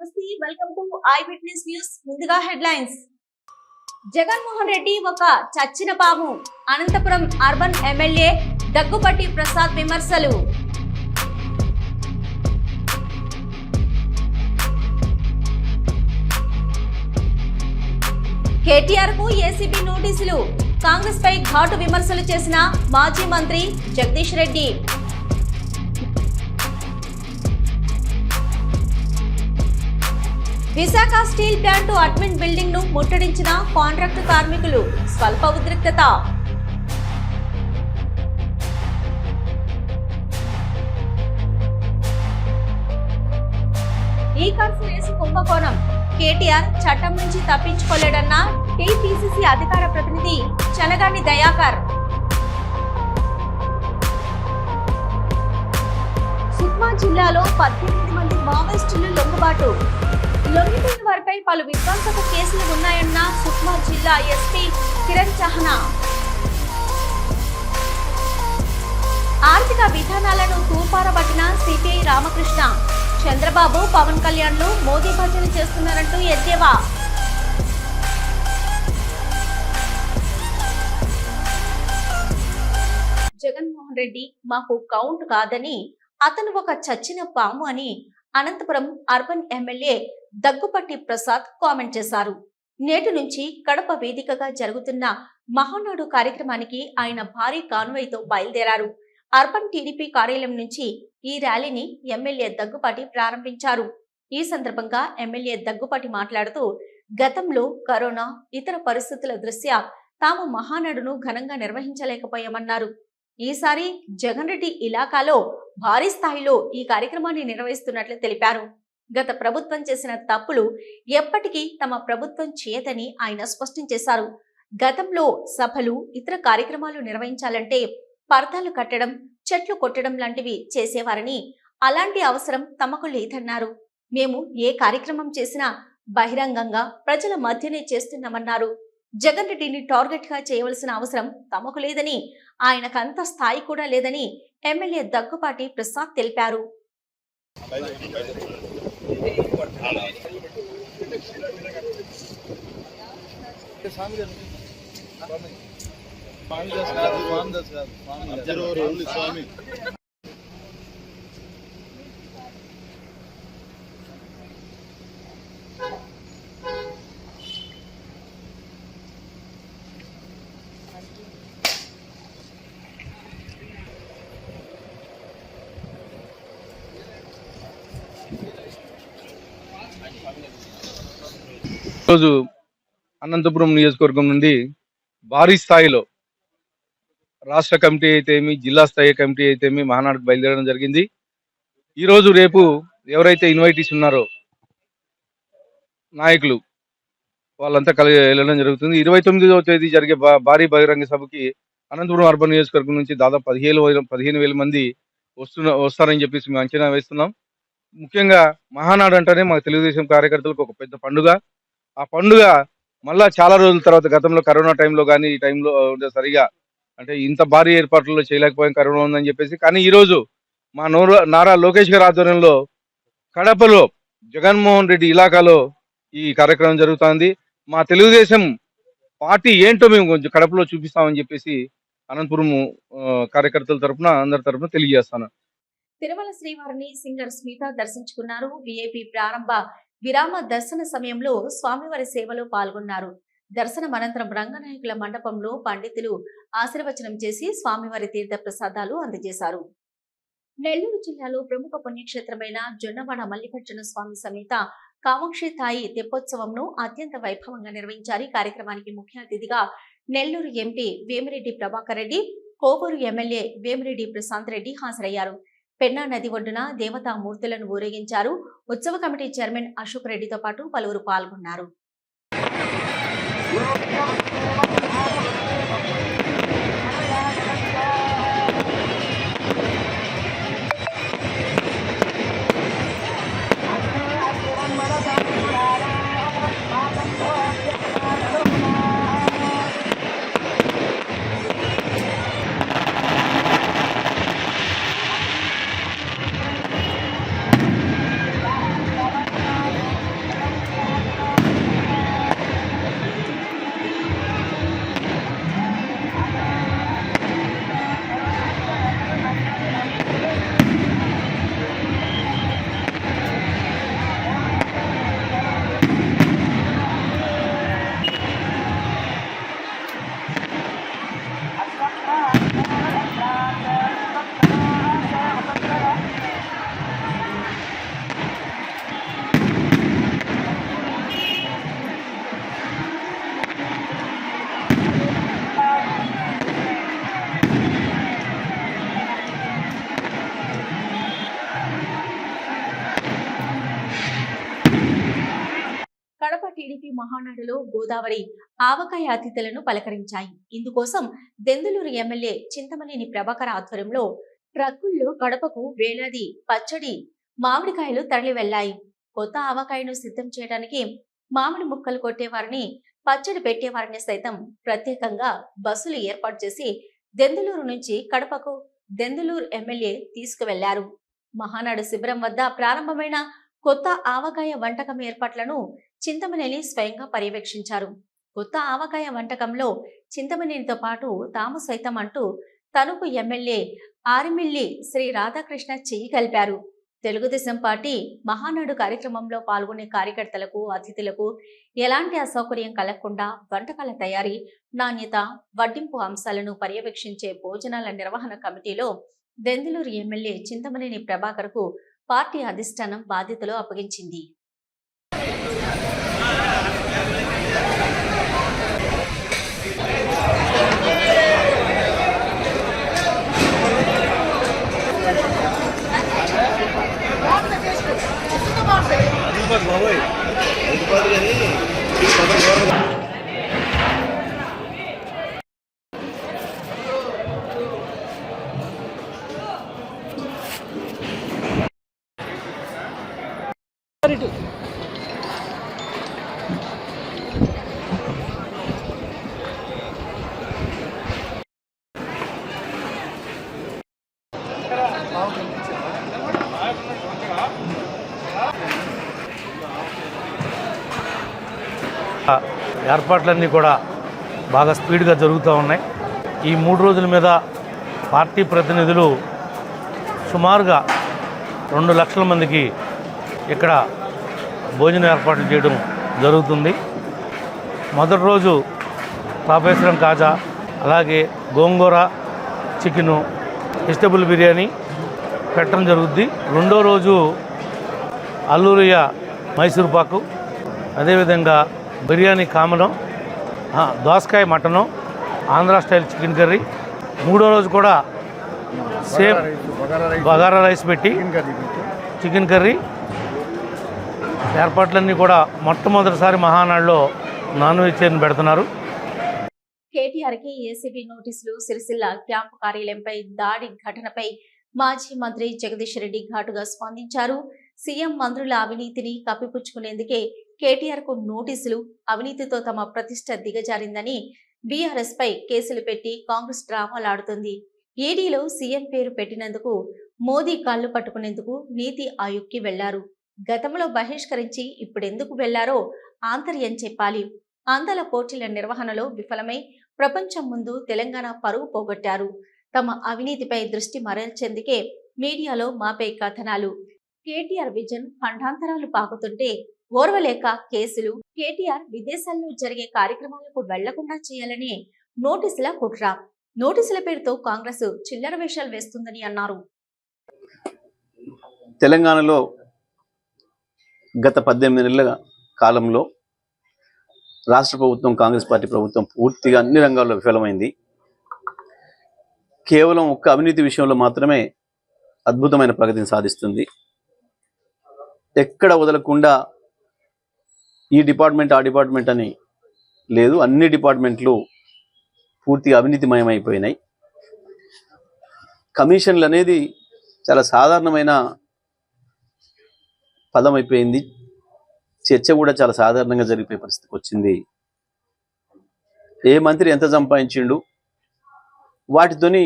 నమస్తే, welcome to I witness news. ముందుగా headlines. Jaganmohan Reddy ఒక చచ్చిన పాము. అనంతపురం అర్బన్ ఎమ్మెల్యే దగ్గుబాటి ప్రసాద్ విమర్శలు. కేటీఆర్ కు ఏసీబీ నోటీసులు. కాంగ్రెస్ పై ఘాటు విమర్శలు చేసిన మాజీ మంత్రి Jagadish Reddy. Visakha steel plant admin building ను ముట్టడించిన కాంట్రాక్టు కార్మికులు. స్వల్ప ఉద్రిక్తత. ఈ కర్ఫ్యూ రేసు కుంభకోణం. కేటీఆర్ చట్టం నుంచి తప్పించుకోలేడన్న టీపీసీసీ అధికార ప్రతినిధి చలగాని దయాకర్. సుక్మా జిల్లాలో 18 మంది మావోయిస్టులు లొంగుబాటు. లొంగిపోయిన వారిపై పలు విధ్వంసక కేసులు ఉన్నాయన్న సుక్మా జిల్లా ఎస్పీ కిరణ్ చహనా. ఆర్థిక విధానాలను తూపారబట్టిన సిపిఐ రామకృష్ణ. చంద్రబాబు, పవన్ కళ్యాణ్లు మోదీ భజన చేస్తున్నారంటూ ఎద్దేవా. జగన్మోహన్ రెడ్డి మాకు కౌంట్ కాదని, అతను ఒక చచ్చిన పాము అని Anantapuram urban MLA Daggubati Prasad comment చేశారు. నేటి నుంచి కడప వేదికగా జరుగుతున్న మహానాడు కార్యక్రమానికి ఆయన భారీ కాన్వాయ్తో బయలుదేరారు. అర్బన్ టీడీపీ కార్యాలయం నుంచి ఈ ర్యాలీని ఎమ్మెల్యే దగ్గుబాటి ప్రారంభించారు. ఈ సందర్భంగా ఎమ్మెల్యే దగ్గుబాటి మాట్లాడుతూ, గతంలో కరోనా, ఇతర పరిస్థితుల దృష్ట్యా తాము మహానాడును ఘనంగా నిర్వహించలేకపోయామన్నారు. ఈసారి జగన్ రెడ్డి ఇలాకాలో భారీ స్థాయిలో ఈ కార్యక్రమాన్ని నిర్వహిస్తున్నట్లు తెలిపారు. గత ప్రభుత్వం చేసిన తప్పులు ఎప్పటికీ తమ ప్రభుత్వం చేయదని ఆయన స్పష్టం చేశారు. గతంలో సభలు, ఇతర కార్యక్రమాలు నిర్వహించాలంటే పరదాలు కట్టడం, చెట్లు కొట్టడం లాంటివి చేసేవారని, అలాంటి అవసరం తమకు లేదన్నారు. మేము ఏ కార్యక్రమం చేసినా బహిరంగంగా ప్రజల మధ్యనే చేస్తున్నామన్నారు. జగన్ రెడ్డిని టార్గెట్ గా చేయవలసిన అవసరం తమకు లేదని, ఆయనకంత స్థాయి కూడా లేదని ఎమ్మెల్యే దగ్గుబాటి ప్రసాద్ తెలిపారు. ఈరోజు అనంతపురం నియోజకవర్గం నుండి భారీ స్థాయిలో రాష్ట్ర కమిటీ అయితేమి, జిల్లా స్థాయి కమిటీ అయితేమి మహానాడుకు బయలుదేరడం జరిగింది. ఈరోజు రేపు ఎవరైతే ఇన్వైటీస్ ఉన్నారో నాయకులు వాళ్ళంతా వెళ్ళడం జరుగుతుంది. 29వ తేదీ జరిగే భారీ బహిరంగ సభకి అనంతపురం అర్బన్ నియోజకవర్గం నుంచి దాదాపు 15,000 మంది వస్తారని చెప్పేసి మేము అంచనా వేస్తున్నాం. ముఖ్యంగా మహానాడు అంటేనే మాకు తెలుగుదేశం కార్యకర్తలకు ఒక పెద్ద పండుగ. ఆ పండుగ మళ్ళా చాలా రోజుల తర్వాత, గతంలో కరోనా టైంలో కానీ ఈ టైంలో సరిగా అంటే ఇంత భారీ ఏర్పాట్లలో చేయలేకపోయాం, కరోనా ఉందని చెప్పేసి. కానీ ఈరోజు మా నారా లోకేష్ గారి ఆధ్వర్యంలో కడపలో జగన్మోహన్ రెడ్డి ఇలాకాలో ఈ కార్యక్రమం జరుగుతుంది. మా తెలుగుదేశం పార్టీ ఏంటో మేము కొంచెం కడపలో చూపిస్తామని చెప్పేసి అనంతపురం కార్యకర్తల తరఫున, అందరి తరఫున తెలియజేస్తాను. తిరుమల శ్రీవారిని సింగర్ స్మిత దర్శించుకున్నారు. విఐపి ప్రారంభ విరామ దర్శన సమయంలో స్వామివారి సేవలో పాల్గొన్నారు. దర్శనం అనంతరం రంగనాయకుల మండపంలో పండితులు ఆశీర్వచనం చేసి స్వామివారి తీర్థ ప్రసాదాలు అందజేశారు. నెల్లూరు జిల్లాలో ప్రముఖ పుణ్యక్షేత్రమైన జొన్నవాడ మల్లికార్జున స్వామి సమేత కామాక్షి తాయి తెప్పోత్సవంను అత్యంత వైభవంగా నిర్వహించారు. ఈ కార్యక్రమానికి ముఖ్య అతిథిగా నెల్లూరు ఎంపీ వేమిరెడ్డి ప్రభాకర్ రెడ్డి, కోవూరు ఎమ్మెల్యే వేమిరెడ్డి ప్రశాంత్ రెడ్డి హాజరయ్యారు. పెన్నా నది ఒడ్డున దేవతా మూర్తులను ఊరేగించారు. ఉత్సవ కమిటీ చైర్మన్ అశోక్ రెడ్డితో పాటు పలువురు పాల్గొన్నారు. టీడీపీ మహానాడులో గోదావరి ఆవకాయ అతిథులను పలకరించాయి. ఇందుకోసం దెందులూరు ఎమ్మెల్యే చింతమనేని ప్రభాకర్ ఆధ్వర్యంలో ట్రక్కుల్లో గడపకు వేలాది పచ్చడి మామిడికాయలు తరలి వెళ్లాయి. కొత్త ఆవకాయను సిద్ధం చేయడానికి మామిడి ముక్కలు కొట్టేవారిని, పచ్చడి పెట్టేవారిని సైతం ప్రత్యేకంగా బస్సులు ఏర్పాటు చేసి దెందులూరు నుంచి కడపకు దెందులూరు ఎమ్మెల్యే తీసుకువెళ్లారు. మహానాడు శిబిరం వద్ద ప్రారంభమైన కొత్త ఆవకాయ వంటకం ఏర్పాట్లను చింతమనేని స్వయంగా పర్యవేక్షించారు. కొత్త ఆవకాయ వంటకంలో చింతమనేనితో పాటు తాము సైతం అంటూ తణుకు ఎమ్మెల్యే ఆరిమిల్లి శ్రీ రాధాకృష్ణ చెయ్యి కలిపారు. తెలుగుదేశం పార్టీ మహానాడు కార్యక్రమంలో పాల్గొనే కార్యకర్తలకు, అతిథులకు ఎలాంటి అసౌకర్యం కలగకుండా వంటకాల తయారీ, నాణ్యత, వడ్డింపు అంశాలను పర్యవేక్షించే భోజనాల నిర్వహణ కమిటీలో దెందులూరు ఎమ్మెల్యే చింతమనేని ప్రభాకర్ కు పార్టీ అధిష్టానం బాధ్యతలు అప్పగించింది. ఏర్పాట్లన్నీ కూడా బాగా స్పీడ్గా జరుగుతూ ఉన్నాయి. ఈ 3 రోజుల మీద పార్టీ ప్రతినిధులు సుమారుగా 2 లక్షల మందికి ఇక్కడ భోజన ఏర్పాట్లు చేయడం జరుగుతుంది. మొదటి రోజు తాపేశ్వరం కాజా, అలాగే గోంగూర చికెను, వెజిటబుల్ బిర్యానీ పెట్టడం జరుగుద్ది. రెండో రోజు అల్లూరియ మైసూర్ పాకు, అదేవిధంగా బిర్యానీ కామనం, దోసకాయ mutton, Andhra style chicken curry. మూడో రోజు కూడా సేమ్ బగారా రైస్ పెట్టి చికెన్ కర్రీ. ఏర్పాట్లన్నీ కూడా మొట్టమొదటిసారి మహానాడులో నాన్ వెజ్ పెడుతున్నారు. కేటీఆర్ కి ఏసీబీ నోటీసులు. సిరిసిల్ల క్యాంపు కార్యాలయంపై దాడి ఘటనపై మాజీ మంత్రి జగదీష్ రెడ్డి ఘాటుగా స్పందించారు. సీఎం మంత్రుల అవినీతిని కప్పిపుచ్చుకునేందుకే కేటీఆర్ కు నోటీసులు. అవినీతితో తమ ప్రతిష్ట దిగజారిందని బీఆర్ఎస్ పై కేసులు పెట్టి కాంగ్రెస్ డ్రామాలాడుతుంది. ఈడీలో సీఎం పేరు పెట్టినందుకు మోదీ కాళ్లు పట్టుకునేందుకు నీతి ఆయోగ్కి వెళ్లారు. గతంలో బహిష్కరించి ఇప్పుడెందుకు వెళ్లారో ఆంతర్యం చెప్పాలి. అందాల పోటీల నిర్వహణలో విఫలమై ప్రపంచం ముందు తెలంగాణ పరువు పోగొట్టారు. తమ అవినీతిపై దృష్టి మరల్చేందుకే మీడియాలో మాపై కథనాలు. కేటీఆర్ విజన్ ఖండాంతరాలు పాకుతుంటే ఓర్వలేక కేసులు. కేటీఆర్ విదేశాల్లో జరిగే కార్యక్రమాలకు వెళ్లకుండా చేయాలని నోటీసుల కుట్ర. నోటీసుల పేరుతో కాంగ్రెస్ చిల్లర వేషాలు వేస్తుందని అన్నారు. తెలంగాణలో గత 18 నెలల కాలంలో రాష్ట్ర ప్రభుత్వం, కాంగ్రెస్ పార్టీ ప్రభుత్వం పూర్తిగా అన్ని రంగాల్లో విఫలమైంది. కేవలం ఒక్క అవినీతి విషయంలో మాత్రమే అద్భుతమైన ప్రగతిని సాధిస్తుంది. ఎక్కడ వదలకుండా ఈ డిపార్ట్మెంట్, ఆ డిపార్ట్మెంట్ అని లేదు, అన్ని డిపార్ట్మెంట్లు పూర్తిగా అవినీతిమయమైపోయినాయి. కమిషన్లు అనేది చాలా సాధారణమైన పదం అయిపోయింది. చర్చ కూడా చాలా సాధారణంగా జరిగిపోయే పరిస్థితికి వచ్చింది. ఏ మంత్రి ఎంత సంపాదించిండు, వాటితోని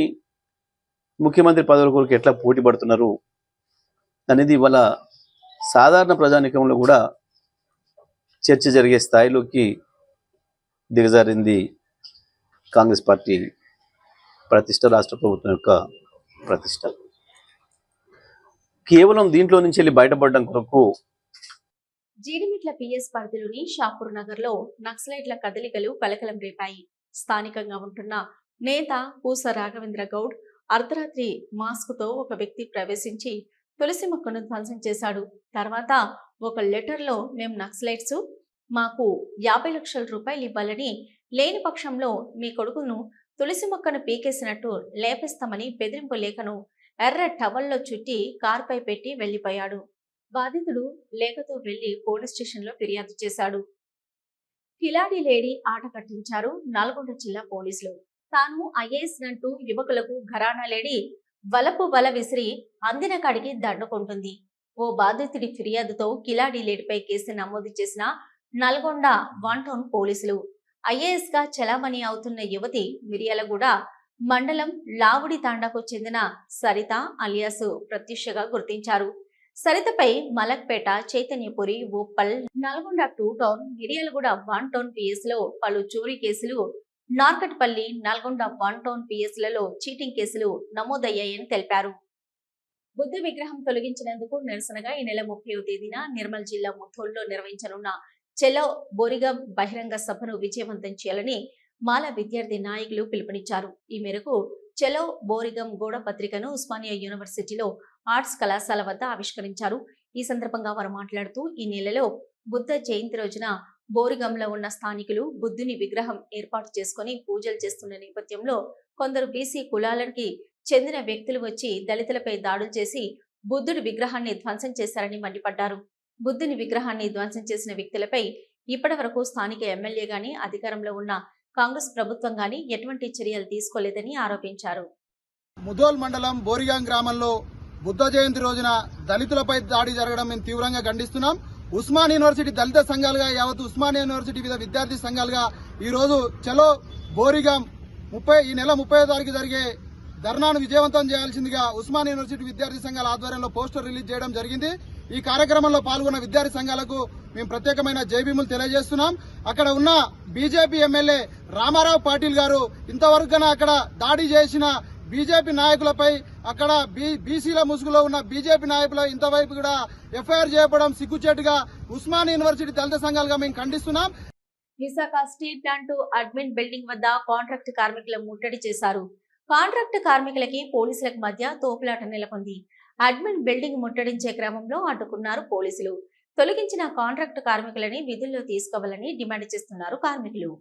ముఖ్యమంత్రి పదవుల కొరకు ఎట్లా పోటీ పడుతున్నారు అనేది ఇవాళ సాధారణ ప్రజానీకంలో కూడా చర్చ జరిగే స్థాయిలోకి దిగజారింది కాంగ్రెస్ పార్టీ ప్రతిష్ట, రాష్ట్ర ప్రభుత్వం యొక్క ప్రతిష్ట. కేవలం దీంట్లో నుంచి వెళ్ళి బయటపడడం కొరకు జీడిమిట్ల పిఎస్ పరిధిలోని షాపూర్ నగర్ లో నక్సలైట్ల కదలికలు కలకలం రేపాయి. స్థానికంగా ఉంటున్న నేత పూస రాఘవేంద్ర గౌడ్ అర్ధరాత్రి మాస్క్ తో ఒక వ్యక్తి ప్రవేశించి తులసి మొక్కను ధ్వంసం చేశాడు. తర్వాత ఒక లెటర్ లో మేము నక్సలైట్స్, మాకు 50 లక్షల రూపాయలు ఇవ్వాలని, లేని పక్షంలో మీ కొడుకును తులసి మొక్కను పీకేసినట్టు లేపేస్తామని బెదిరింపు లేఖను ఎర్ర టవల్లో చుట్టి కారుపై పెట్టి వెళ్లిపోయాడు. బాధితుడు లేఖతో వెళ్లి పోలీస్ స్టేషన్ లో ఫిర్యాదు చేశాడు. కిలాడి లేడీ ఆట కట్టించారు నల్గొండ జిల్లా పోలీసులు. తాను ఐఏఎస్ నంటూ యువకులకు ఘరానా లేడీ వల విసిరి అందిన కాడికి దండుకుంటుంది. ఓ బాధితుడి ఫిర్యాదుతో కిలాడి లేడీపై కేసు నమోదు చేసిన నల్గొండ 1 టౌన్ పోలీసులు ఐఏఎస్ గా చలామణి అవుతున్న యువతి మిర్యాలగూడ మండలం లావుడి తాండాకు చెందిన సరిత అలియాసు ప్రత్యక్షగా గుర్తించారు. సరితపై Malakpet, Chaitanyapuri, Uppal, Nalgonda 2 town, Miryalaguda 1 town PS లో పలు చోరీ కేసులు, నార్కట్పల్లి, నల్గొండ 1 టౌన్ పిఎస్ లలో చీటింగ్ కేసులు నమోదయ్యాయని తెలిపారు. బుద్ధ విగ్రహం తొలగించినందుకు నిరసనగా ఈ నెల 30వ తేదీన నిర్మల్ జిల్లా ముథోల్లో నిర్వహించనున్న చెలో బోరిగం బహిరంగ సభను విజయవంతం చేయాలని మాల విద్యార్థి నాయకులు పిలుపునిచ్చారు. ఈ మేరకు చెలో బోరిగం గోడ పత్రికను ఉస్మానియా యూనివర్సిటీలో ఆర్ట్స్ కళాశాల వద్ద ఆవిష్కరించారు. ఈ సందర్భంగా వారు మాట్లాడుతూ ఈ నెలలో బుద్ధ జయంతి రోజున బోరిగంలో ఉన్న స్థానికులు బుద్ధుని విగ్రహం ఏర్పాటు చేసుకుని పూజలు చేస్తున్న నేపథ్యంలో కొందరు బీసీ కులాలకి చెందిన వ్యక్తులు వచ్చి దళితులపై దాడులు చేసి బుద్ధుడి విగ్రహాన్ని ధ్వంసం చేశారని మండిపడ్డారు. బుద్ధుని విగ్రహాన్ని ధ్వంసం చేసిన వ్యక్తులపై ఇప్పటి వరకు స్థానిక ఎమ్మెల్యే గాని, అధికారంలో ఉన్న కాంగ్రెస్ ప్రభుత్వం గాని ఎటువంటి చర్యలు తీసుకోలేదని ఆరోపించారు. ముధోల్ మండలం బోరిగాం గ్రామంలో బుద్ధ జయంతి రోజున దళితులపై దాడి జరగడం మేము తీవ్రంగా ఖండిస్తున్నాం. ఉస్మాన్ యూనివర్సిటీ దళిత సంఘాలుగా, యావత్ ఉస్మానియా యూనివర్సిటీ వివిధ విద్యార్థి సంఘాలుగా ఈ రోజు చలో బోరిగాం ఈ నెల 30వ తారీఖు జరిగే ధర్నాను విజయవంతం చేయాల్సిందిగా ఉస్మాన్ యూనివర్సిటీ విద్యార్థి సంఘాల ఆధ్వర్యంలో పోస్టర్ రిలీజ్ చేయడం జరిగింది. ఈ కార్యక్రమంలో పాల్గొన్న విద్యార్థి సంఘాలకు మేము ప్రత్యేకమైన జైభీములు తెలియజేస్తున్నాం. అక్కడ ఉన్న బీజేపీ ఎమ్మెల్యే రామారావు పాటిల్ గారు ఇంతవరకు అక్కడ దాడి చేసిన బీజేపీ నాయకులపై, అక్కడ బీసీల ముసుగులో ఉన్న బీజేపీ నాయకుల ఇంతవైపు కూడా ఎఫ్ఐఆర్ చేయడం సిగ్గుచేటుగా ఉస్మాన్ యూనివర్సిటీ దళిత సంఘాలుగా మేము ఖండిస్తున్నాం. Visakha steel plant admin building వద్ద కాంట్రాక్ట్ కార్మికులు ముట్టడి చేశారు. కాంట్రాక్ట్ కార్మికులకి పోలీసులకు మధ్య తోపులాట నెలకొంది. అడ్మిన్ బిల్డింగ్ ముట్టడించే క్రమంలో అడ్డుకున్నారు పోలీసులు. తొలగించిన కాంట్రాక్ట్ కార్మికులని విధుల్లో తీసుకోవాలని డిమాండ్ చేస్తున్నారు కార్మికులు.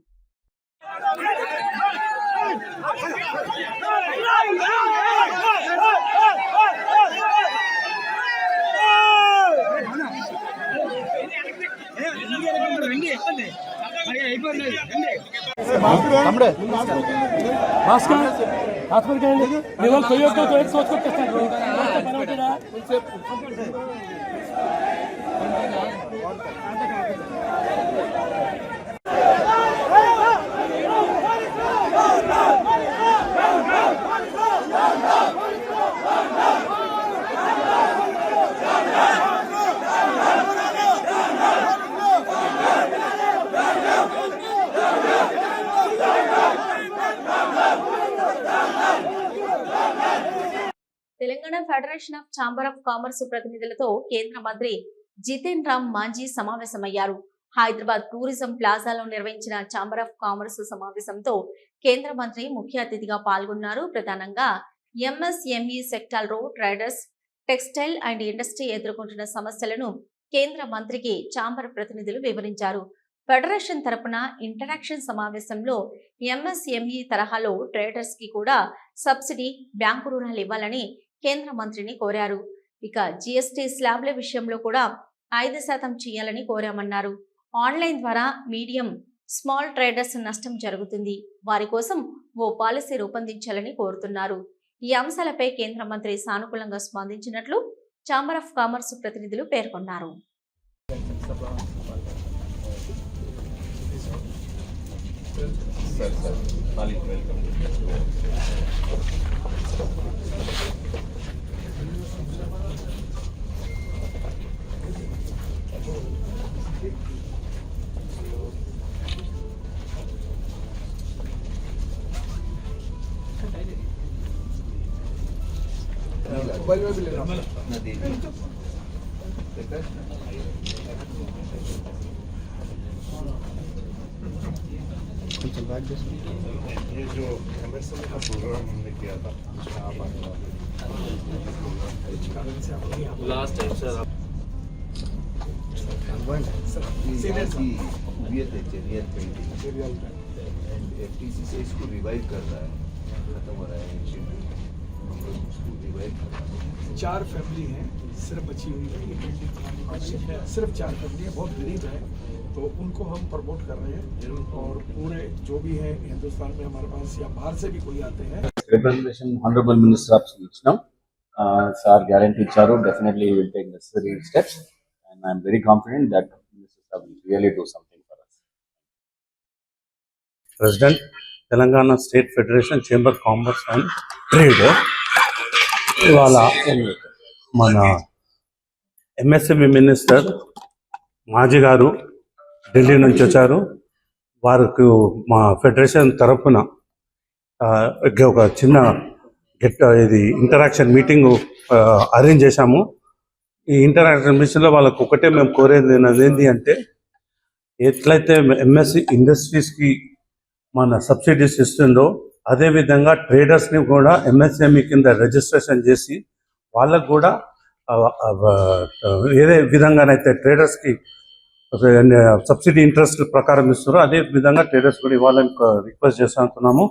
Telangana federation of chamber of commerce ప్రతినిధులతో కేంద్ర మంత్రి జితేన్ రామ్ మాంజీ సమావేశమయ్యారు. హైదరాబాద్ టూరిజం ప్లాజాలో నిర్వహించిన ఛాంబర్ ఆఫ్ కామర్స్ సమావేశంతో కేంద్ర మంత్రి ముఖ్య అతిథిగా పాల్గొన్నారు. ప్రధానంగా ఎంఎస్ఎంఈ సెక్టార్లో ట్రేడర్స్, టెక్స్టైల్ అండ్ ఇండస్ట్రీ ఎదుర్కొంటున్న సమస్యలను కేంద్ర మంత్రికి ఛాంబర్ ప్రతినిధులు వివరించారు. ఫెడరేషన్ తరపున ఇంటరాక్షన్ సమావేశంలో ఎంఎస్ఎంఈ తరహాలో ట్రేడర్స్ కి కూడా సబ్సిడీ, బ్యాంకు రుణాలు ఇవ్వాలని కేంద్ర మంత్రిని కోరారు. ఇక జిఎస్టీ స్లాబ్ల విషయంలో కూడా 5% చేయాలని కోరామన్నారు. ఆన్లైన్ ద్వారా మీడియం, స్మాల్ ట్రేడర్స్ నష్టం జరుగుతుంది. వారి కోసం ఓ పాలసీ రూపొందించాలని కోరుతున్నారు. ఈ అంశాలపై కేంద్ర మంత్రి సానుకూలంగా స్పందించినట్లు ఛాంబర్ ఆఫ్ కామర్స్ ప్రతినిధులు పేర్కొన్నారు. ये जो एमएसएमई का प्रोग्राम हमने किया था उसमें आप आने वाले लास्ट टाइम सर एफटीसी से इसको रिवाइव कर रहा है, खत्म हो रहा है 4 फैमिली हैं सिर्फ बची हुई है, ये पेंटिंग बनाने वाली है, सिर्फ 4 फैमिली है, बहुत गरीब है, तो उनको हम प्रमोट कर रहे हैं और पूरे जो भी है हिंदुस्तान में हमारे पास या बाहर से भी कोई आते हैं. Representation Honorable Minister of Speech now. Sir guarantee Charu definitely will take necessary steps, and I am very confident that Minister Sir will really do something for us. President Telangana state federation chamber commerce and trade ఇవాళ మన MSME minister మాజీ గారు ఢిల్లీ నుంచి వచ్చారు. వారికి మా federation తరఫున ఒక చిన్న ఇది ఇంటరాక్షన్ మీటింగ్ అరేంజ్ చేశాము. ఈ ఇంటరాక్షన్ మీటింగ్లో వాళ్ళకు ఒకటే మేము కోరేది ఏంటి అంటే, ఎట్లయితే ఎంఎస్సి ఇండస్ట్రీస్కి మన సబ్సిడీస్ ఇస్తుందో అదేవిధంగా ట్రేడర్స్ని కూడా ఎంఎస్ఎంఈ కింద రిజిస్ట్రేషన్ చేసి వాళ్ళకు కూడా ఏదే విధంగానైతే ట్రేడర్స్కి సబ్సిడీ ఇంట్రెస్ట్ ప్రకారం ఇస్తారో అదే విధంగా ట్రేడర్స్ కూడా ఇవ్వాలని రిక్వెస్ట్ చేస్తున్నాము.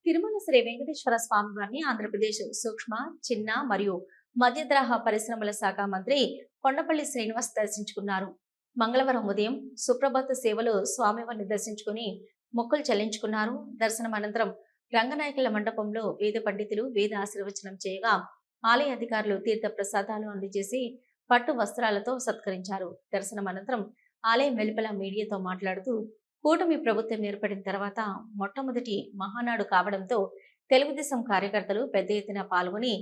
తిరుమల శ్రీ వెంకటేశ్వర స్వామి వారిని ఆంధ్రప్రదేశ్ సూక్ష్మ, చిన్న మరియు మధ్యతరహా పరిశ్రమల శాఖ మంత్రి కొండపల్లి శ్రీనివాస్ దర్శించుకున్నారు. మంగళవారం ఉదయం సుప్రభాత సేవలు స్వామివారిని దర్శించుకుని మొక్కులు చెల్లించుకున్నారు. దర్శనం అనంతరం రంగనాయకుల మండపంలో వేద పండితులు వేద ఆశీర్వచనం చేయగా ఆలయ అధికారులు తీర్థ ప్రసాదాలు అందజేసి పట్టు వస్త్రాలతో సత్కరించారు. దర్శనం అనంతరం ఆలయం వెలుపల మీడియాతో మాట్లాడుతూ, కూటమి ప్రభుత్వం ఏర్పడిన తర్వాత మొట్టమొదటి మహానాడు కావడంతో తెలుగుదేశం కార్యకర్తలు పెద్ద ఎత్తున పాల్గొని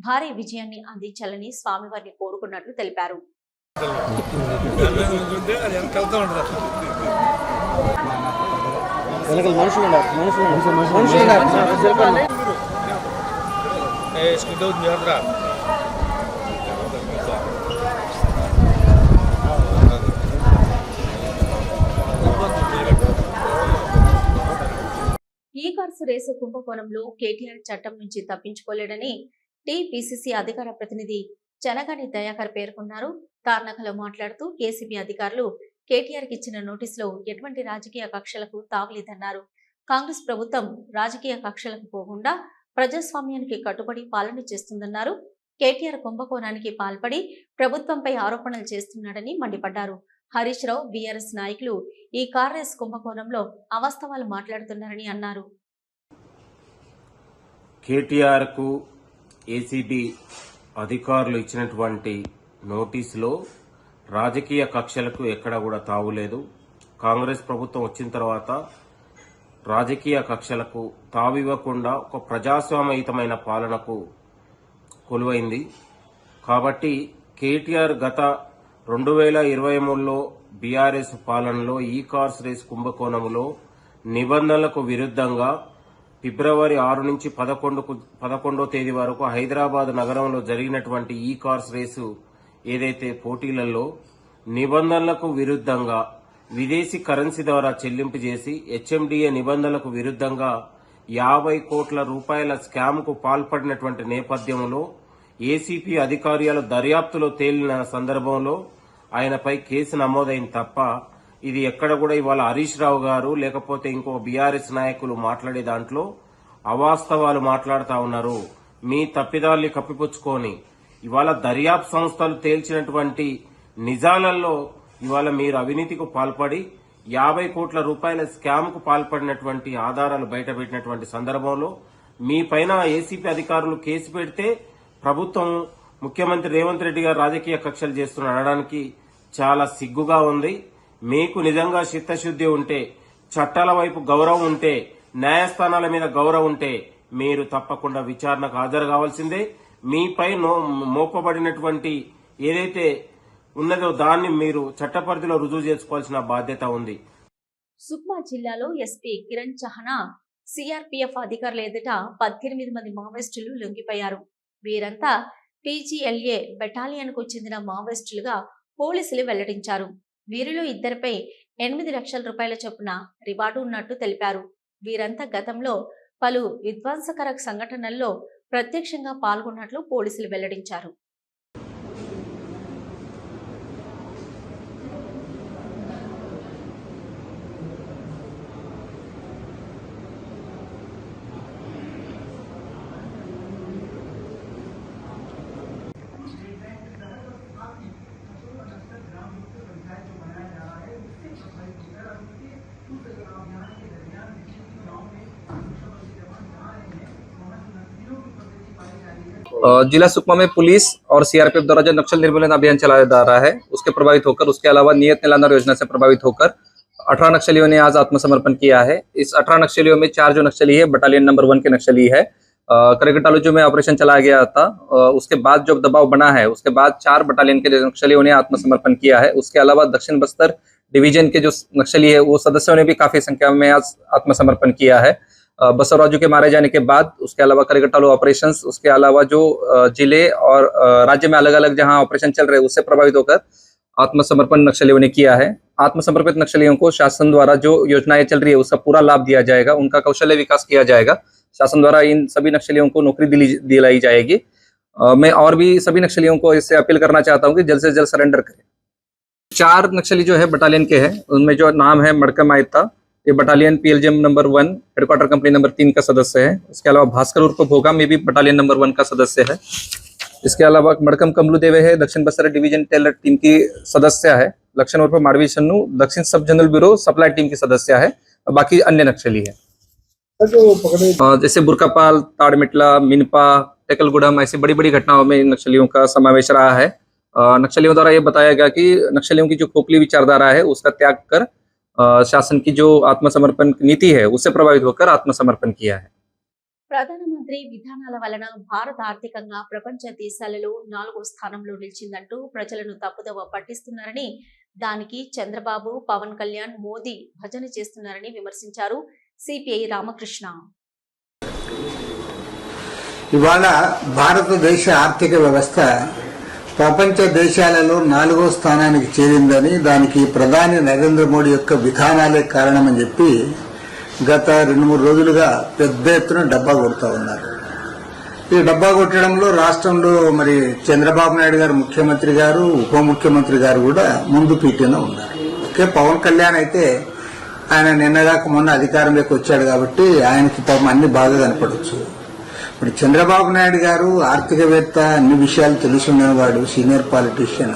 భారీ విజయాన్ని అందించాలని స్వామివారిని కోరుకున్నట్లు తెలిపారు. ఈ కార్స్ రేసు కుంభకోణంలో కేటీఆర్ చట్టం నుంచి తప్పించుకోలేడని టీపీసీసీ అధికార ప్రతినిధి చెనగాని దయాకర్ పేర్కొన్నారు. తార్నకలో మాట్లాడుతూ కేసీబీ అధికారులు కేటీఆర్కి ఇచ్చిన నోటీసులో ఎటువంటి రాజకీయ కక్షలకు తావలేదన్నారు. కాంగ్రెస్ ప్రభుత్వం రాజకీయ కక్షలకు పోకుండా ప్రజాస్వామ్యానికి కట్టుబడి పాలన చేస్తుందన్నారు. కేటీఆర్ కుంభకోణానికి పాల్పడి ప్రభుత్వంపై ఆరోపణలు చేస్తున్నాడని మండిపడ్డారు. హరీష్ రావు, బీఆర్ఎస్ నాయకులు ఈ కార్ రేస్ కుంభకోణంలో అవాస్తవాలు మాట్లాడుతున్నారని అన్నారు. కేటీఆర్ కు ఏసీబీ అధికారులు ఇచ్చినటువంటి నోటీసులో రాజకీయ కక్షలకు ఎక్కడ కూడా తావులేదు. కాంగ్రెస్ ప్రభుత్వం వచ్చిన తర్వాత రాజకీయ కక్షలకు తావివ్వకుండా ఒక ప్రజాస్వామ్యయుతమైన పాలనకు కొలువైంది. కాబట్టి కేటీఆర్ గత 2023లో బీఆర్ఎస్ పాలనలో ఈ కార్స్ రేస్ కుంభకోణంలో నిబంధనలకు విరుద్ధంగా ఫిబ్రవరి 6 నుంచి 11వ తేదీ వరకు హైదరాబాద్ నగరంలో జరిగినటువంటి ఈ కార్స్ రేసు ఏదైతే పోటీలలో నిబంధనలకు విరుద్ధంగా విదేశీ కరెన్సీ ద్వారా చెల్లింపు చేసి హెచ్ఎండిఏ నిబంధనలకు విరుద్ధంగా 50 కోట్ల రూపాయల స్కామ్కు పాల్పడినటువంటి నేపథ్యంలో ఏసీపీ అధికారుల దర్యాప్తులో తేలిన సందర్భంలో ఆయనపై కేసు నమోదైంది తప్ప ఇది ఎక్కడ కూడా ఇవాళ హరీష్ రావు గారు లేకపోతే ఇంకో బీఆర్ఎస్ నాయకులు మాట్లాడే దాంట్లో అవాస్తవాలు మాట్లాడుతూ ఉన్నారు. మీ తప్పిదాల్ని కప్పిపుచ్చుకొని ఇవాళ దర్యాప్తు సంస్థలు తేల్చినటువంటి నిజాలలో ఇవాళ మీరు అవినీతికి పాల్పడి 50 కోట్ల రూపాయల స్కామ్కు పాల్పడినటువంటి ఆధారాలు బయటపెట్టినటువంటి సందర్భంలో మీ పైన ఏసీపీ అధికారులు కేసు పెడితే ప్రభుత్వం ముఖ్యమంత్రి రేవంత్ రెడ్డి గారు రాజకీయ కక్షలు చేస్తున్న అనడానికి చాలా సిగ్గుగా ఉంది. మీకు నిజంగా చిత్తశుద్ధి ఉంటే, చట్టాల వైపు గౌరవం ఉంటే, న్యాయస్థానాల మీద గౌరవం ఉంటే మీరు తప్పకుండా విచారణకు హాజరు కావాల్సిందే. మీపై మోపబడినటువంటి ఏదైతే ఉన్నదో దాన్ని మీరు చట్టపరిధిలో రుజువు చేసుకోవాల్సిన బాధ్యత ఉంది. సుక్మా జిల్లాలో ఎస్పీ కిరణ్ చహనా సిఆర్పీఎఫ్ అధికారుల ఎదుట 18 మంది మావోయిస్టులు లొంగిపోయారు. వీరంతా పీజీఎల్ఏ బెటాలియన్ కు చెందిన మావోయిస్టులుగా పోలీసులు వెల్లడించారు. వీరిలో ఇద్దరిపై 8 లక్షల రూపాయల చొప్పున రివార్డు ఉన్నట్టు తెలిపారు. వీరంతా గతంలో పలు విధ్వంసకర సంఘటనల్లో ప్రత్యక్షంగా పాల్గొన్నట్లు పోలీసులు వెల్లడించారు. जिला सुकमा में पुलिस और सीआरपीएफ द्वारा जो नक्सल निर्मूलन अभियान चलाया जा रहा है उसके प्रभावित होकर, उसके अलावा नियत निलांदर योजना से प्रभावित होकर 18 नक्सलियों ने आज आत्मसमर्पण किया है। इस 18 नक्सलियों में 4 जो नक्सली है बटालियन नंबर 1 के नक्सली है। करगटालू में ऑपरेशन चलाया गया था, उसके बाद जब दबाव बना है उसके बाद 4 बटालियन के नक्सलियों ने आत्मसमर्पण किया है। उसके अलावा दक्षिण बस्तर डिवीजन के जो नक्सली है वो सदस्यों ने भी काफी संख्या में आज आत्मसमर्पण किया है। बसवराजू के मारे जाने के बाद उसके अलावा करगटालू ऑपरेशंस, उसके अलावा जो जिले और राज्य में अलग अलग जहां ऑपरेशन चल रहे हैं उससे प्रभावित होकर आत्मसमर्पण नक्सलियों ने किया है। आत्मसमर्पित नक्सलियों को शासन द्वारा जो योजनाएं चल रही है उसका पूरा लाभ दिया जाएगा, उनका कौशल्य विकास किया जाएगा। शासन द्वारा इन सभी नक्सलियों को नौकरी दिलाई जाएगी। मैं और भी सभी नक्सलियों को इससे अपील करना चाहता हूं कि जल्द से जल्द सरेंडर करें। 4 नक्सली जो है बटालियन के हैं, उनमें जो नाम है मड़कम आयता, ये battalion PLGM number 1 headquarter company number 3 का सदस्य है। इसके अलावा भास्कर उर्फ भोगा में भी बटालियन नंबर 1 का सदस्य है। इसके अलावा मड़कम कमलू देवे है, दक्षिण बस्तर डिवीजन टेलर टीम की सदस्य है। लक्षण उर्फ माड़वी सन्नू दक्षिण सब जनरल ब्यूरो सप्लाई टीम की सदस्य है। बाकी अन्य नक्सली है जैसे बुरकापाल, ताड़मिटला, मिनपा, टेकलगुड़म, ऐसी बड़ी बड़ी घटनाओं में इन नक्सलियों का समावेश रहा है। नक्सलियों द्वारा यह बताया गया कि नक्सलियों की जो खोखली विचारधारा है उसका त्याग कर शासन की जो आत्मसमर्पण नीति है उससे प्रभावित होकर आत्मसमर्पण किया है। ప్రధానమంత్రి విధానాల వలన భారత ఆర్థికంగా ప్రపంచ దేశాలలో 4వ స్థానంలో నిలిచిందంటూ ప్రజలను తప్పుదోవ పట్టిస్తున్నారని, దానికి చంద్రబాబు, పవన్ కళ్యాణ్, మోదీ భజన చేస్తున్నారని విమర్శించారు సిపిఐ రామకృష్ణ. ఇవాళ భారతదేశ ఆర్థిక వ్యవస్థ ప్రపంచ దేశాలలో 4వ స్థానానికి చేరిందని, దానికి ప్రధాని నరేంద్ర మోడీ యొక్క విధానాలే కారణమని చెప్పి గత 2-3 రోజులుగా పెద్ద ఎత్తున డబ్బా కొడుతూ ఉన్నారు. ఈ డబ్బా కొట్టడంలో రాష్ట్రంలో మరి చంద్రబాబు నాయుడు గారు ముఖ్యమంత్రి గారు, ఉప ముఖ్యమంత్రి గారు కూడా ముందు పీఠంలో ఉన్నారు. ఓకే, పవన్ కళ్యాణ్ అయితే ఆయన నిన్నగాక మొన్న అధికారంలోకి వచ్చాడు కాబట్టి ఆయనకి పాపం అన్ని బాగా కనపడవచ్చు. ఇప్పుడు చంద్రబాబు నాయుడు గారు ఆర్థికవేత్త, అన్ని విషయాలు తెలుసున్నవాడు, సీనియర్ పాలిటీషియన్.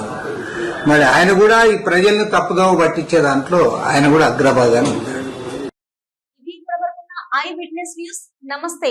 మరి ఆయన కూడా ఈ ప్రజల్ని తప్పుదోవ పట్టించే దాంట్లో ఆయన కూడా అగ్రభాగాన్ని ఉన్నారు. I witness news. నమస్తే.